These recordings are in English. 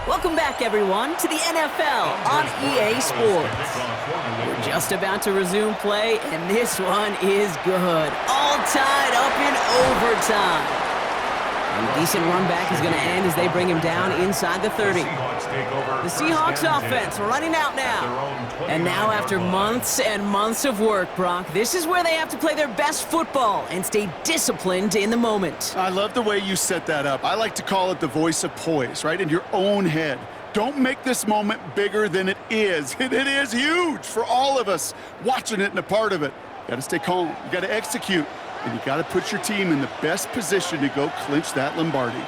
Welcome back, everyone, to the NFL on EA Sports. We're just about to resume play, and this one is good. All tied up in overtime. And a decent run back is going to end as they bring him down inside the 30. The Seahawks offense running out now. And now after months and months of work, Brock, this is where they have to play their best football and stay disciplined in the moment. I love the way you set that up. I like to call it the voice of poise, right? In your own head. Don't make this moment bigger than it is. It is huge for all of us watching it and a part of it. You got to stay calm. You got to execute. And you got to put your team in the best position to go clinch that Lombardi.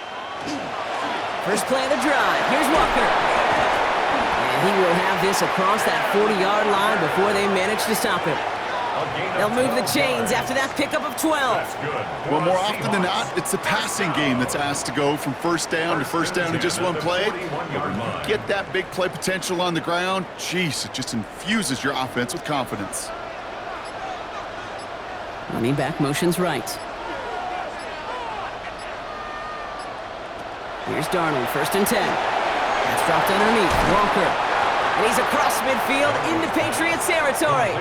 First play of the drive. Here's Walker. And he will have this across that 40-yard line before they manage to stop him. They'll move the chains after that pickup of 12. Well, more often than not, it's the passing game that's asked to go from first down to first down in just one play. Get that big play potential on the ground. Jeez, it just infuses your offense with confidence. Running back motions right. Here's Darnold, 1st and 10. That's dropped underneath. Walker. And he's across midfield into Patriots territory.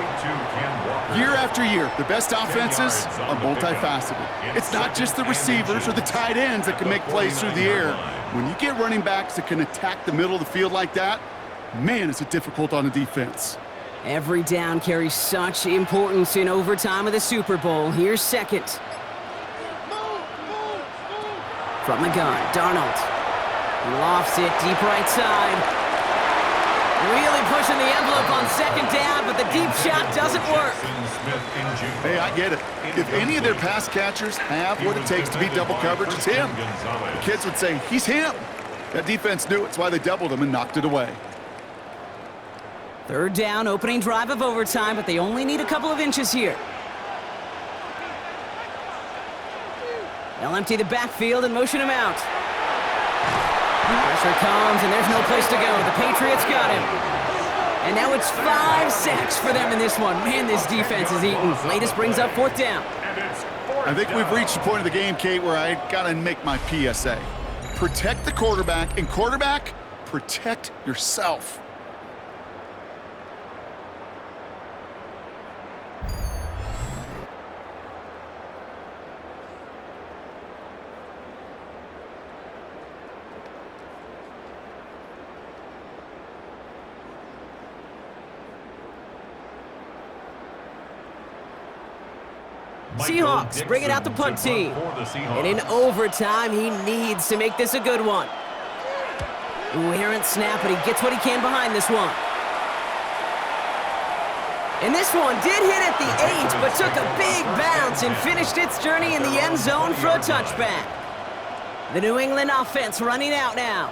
Year after year, the best offenses are multifaceted. It's not just the receivers or the tight ends that can make plays through the air. When you get running backs that can attack the middle of the field like that, man, is it difficult on the defense. Every down carries such importance in overtime of the Super Bowl. Here's 2nd. From the gun, Darnold. He lofts it deep right side. Really pushing the envelope on 2nd down, but the deep shot doesn't work. Hey, I get it. If any of their pass catchers have what it takes to beat double coverage, it's him. The kids would say, he's him. That defense knew it. It's why they doubled him and knocked it away. 3rd down, opening drive of overtime, but they only need a couple of inches here. They'll empty the backfield and motion him out. Pressure comes, and there's no place to go. The Patriots got him. And now it's 5 sacks for them in this one. Man, this defense is eating. Latest brings up 4th down. I think we've reached the point of the game, Kate, where I got to make my PSA. Protect the quarterback, and quarterback, protect yourself. Seahawks bringing out the punt team. And in overtime, he needs to make this a good one. Ooh, errant snap, but he gets what he can behind this one. And this one did hit at the 8, but took a big bounce and finished its journey in the end zone for a touchback. The New England offense running out now.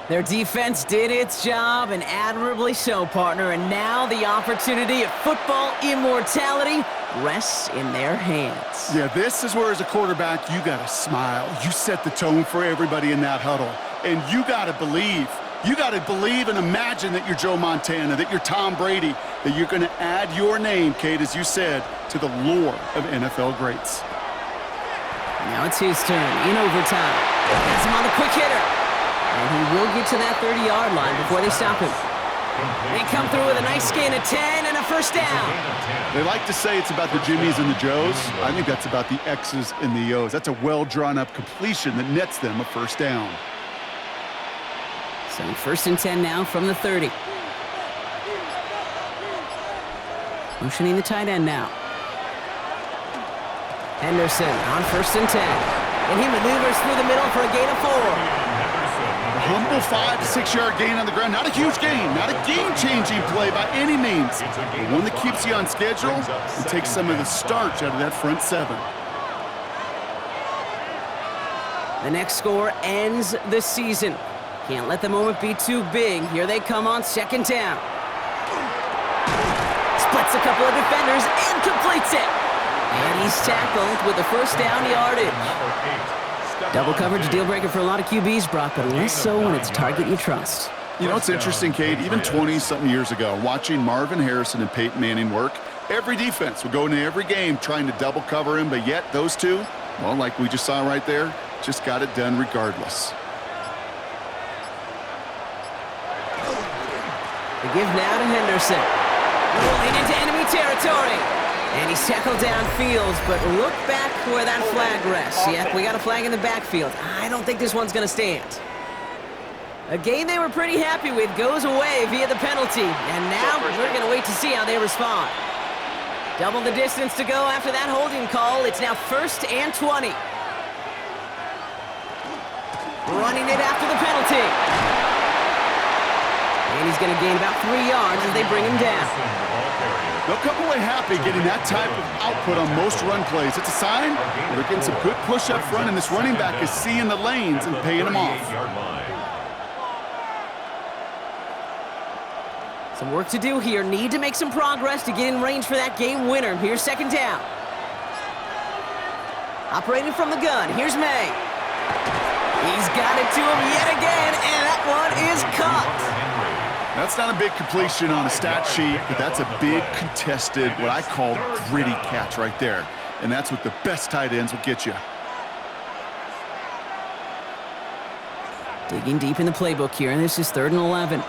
Their defense did its job, and admirably so, partner. And now the opportunity of football immortality rests in their hands. Yeah, this is where, as a quarterback, you got to smile. You set the tone for everybody in that huddle. And you got to believe. You got to believe and imagine that you're Joe Montana, that you're Tom Brady, that you're going to add your name, Kate, as you said, to the lore of NFL greats. Now it's his turn in overtime. Has him on the quick hitter. And he will get to that 30-yard line before they stop him. They come through with a nice gain of 10 and a 1st down. They like to say it's about the Jimmies and the Joes. I think that's about the X's and the O's. That's a well-drawn-up completion that nets them a 1st down. So 1st and 10 now from the 30. Motioning the tight end now. Henderson on 1st and 10. And he maneuvers through the middle for a gain of 4. Humble 5 to 6 yard gain on the ground. Not a huge gain, not a game-changing play by any means, but one that keeps you on schedule and takes some of the starch out of that front 7. The next score ends the season. Can't let the moment be too big. Here they come on 2nd down. Splits a couple of defenders and completes it. And he's tackled with the 1st down yardage. Double coverage deal breaker for a lot of QBs, Brock, but less so when it's a target you trust. You know, it's interesting, Kate, even 20-something years ago, watching Marvin Harrison and Peyton Manning work, every defense would go into every game trying to double cover him, but yet those two, well, like we just saw right there, just got it done regardless. They give now to Henderson. Rolling into enemy territory. And he's tackled downfield, but look back where that flag rests. Yeah, we got a flag in the backfield. I don't think this one's going to stand. A game they were pretty happy with goes away via the penalty. And now we're going to wait to see how they respond. Double the distance to go after that holding call. It's now 1st and 20. Running it after the penalty. And he's going to gain about 3 yards as they bring him down. They'll come away happy getting that type of output on most run plays. It's a sign they're getting some good push up front, and this running back is seeing the lanes and paying them off. Some work to do here. Need to make some progress to get in range for that game winner. Here's 2nd down. Operating from the gun. Here's May. He's got it to him yet again, and that one is caught. That's not a big completion on a stat sheet, but that's a big contested, what I call gritty catch right there. And that's what the best tight ends will get you. Digging deep in the playbook here, and this is 3rd and 11.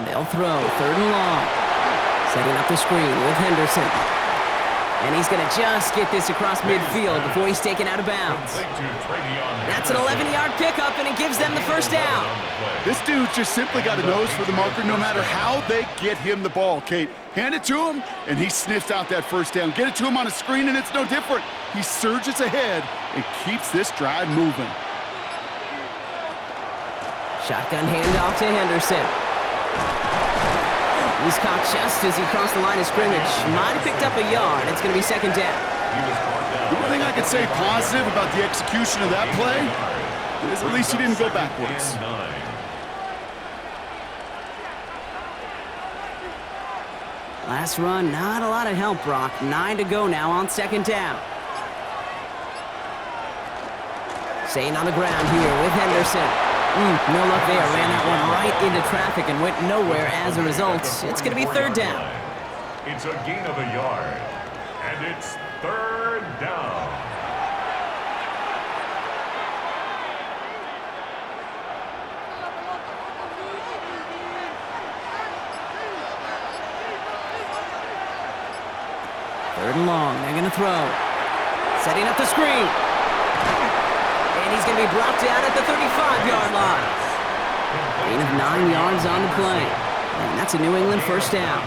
They'll throw, 3rd and long. Setting up the screen with Henderson. And he's going to just get this across midfield before he's taken out of bounds. That's an 11-yard pickup, and it gives them the 1st down. This dude just simply got a nose for the marker no matter how they get him the ball, Kate. Hand it to him, and he sniffs out that 1st down. Get it to him on a screen, and it's no different. He surges ahead and keeps this drive moving. Shotgun handoff to Henderson. He's caught just as he crossed the line of scrimmage. Might have picked up a yard. It's going to be 2nd down. The one thing I could say positive about the execution of that play is at least he didn't go backwards. Last run, not a lot of help, Brock. 9 to go now on 2nd down. Staying on the ground here with Henderson. No luck there. Ran that one right into traffic and went nowhere as a result. It's going to be 3rd down. It's a gain of a yard, and it's 3rd down. Third and long. They're going to throw. Setting up the screen. And he's going to be brought down at the 35-yard line. Gain of 9 yards on the play. And that's a New England 1st down.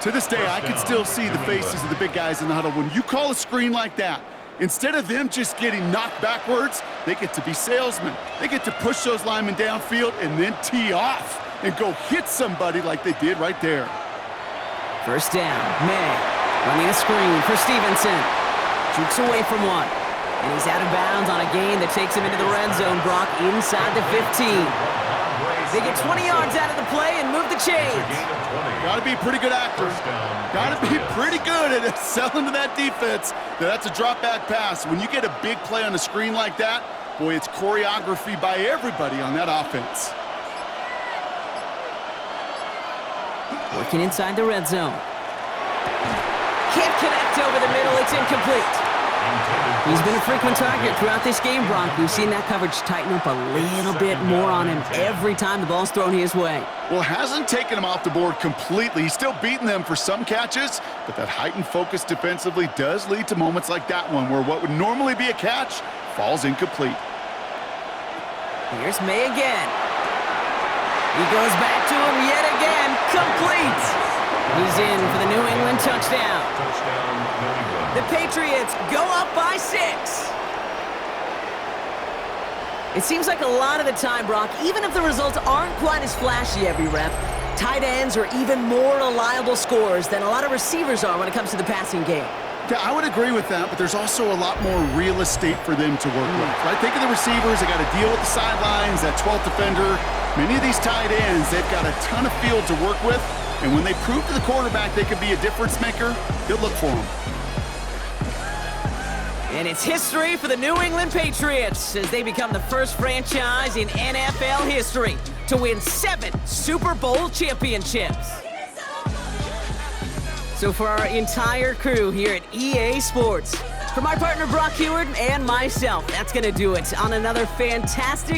To this day, I can still see the faces of the big guys in the huddle. When you call a screen like that, instead of them just getting knocked backwards, they get to be salesmen. They get to push those linemen downfield and then tee off and go hit somebody like they did right there. 1st down. May running a screen for Stevenson. Jukes away from one. And he's out of bounds on a gain that takes him into the red zone, Brock, inside the 15. They get 20 yards out of the play and move the chains. Got to be a pretty good actor. Got to be pretty good at selling to that defense. That's a drop-back pass. When you get a big play on a screen like that, boy, it's choreography by everybody on that offense. Working inside the red zone. Can't connect over the middle. It's incomplete. He's been a frequent target throughout this game, Brock. We've seen that coverage tighten up a little bit more on him every time the ball's thrown his way. Well, hasn't taken him off the board completely. He's still beating them for some catches, but that heightened focus defensively does lead to moments like that one where what would normally be a catch falls incomplete. Here's May again. He goes back to him yet again. Complete. He's in for the New England touchdown. The Patriots go up by 6. It seems like a lot of the time, Brock, even if the results aren't quite as flashy every rep, tight ends are even more reliable scorers than a lot of receivers are when it comes to the passing game. Yeah, I would agree with that, but there's also a lot more real estate for them to work with. Right? Think of the receivers. They got to deal with the sidelines, that 12th defender. Many of these tight ends, they've got a ton of field to work with, and when they prove to the quarterback they could be a difference maker, he'll look for them. And it's history for the New England Patriots as they become the first franchise in NFL history to win 7 Super Bowl championships. So for our entire crew here at EA Sports, for my partner Brock Heward and myself, that's going to do it on another fantastic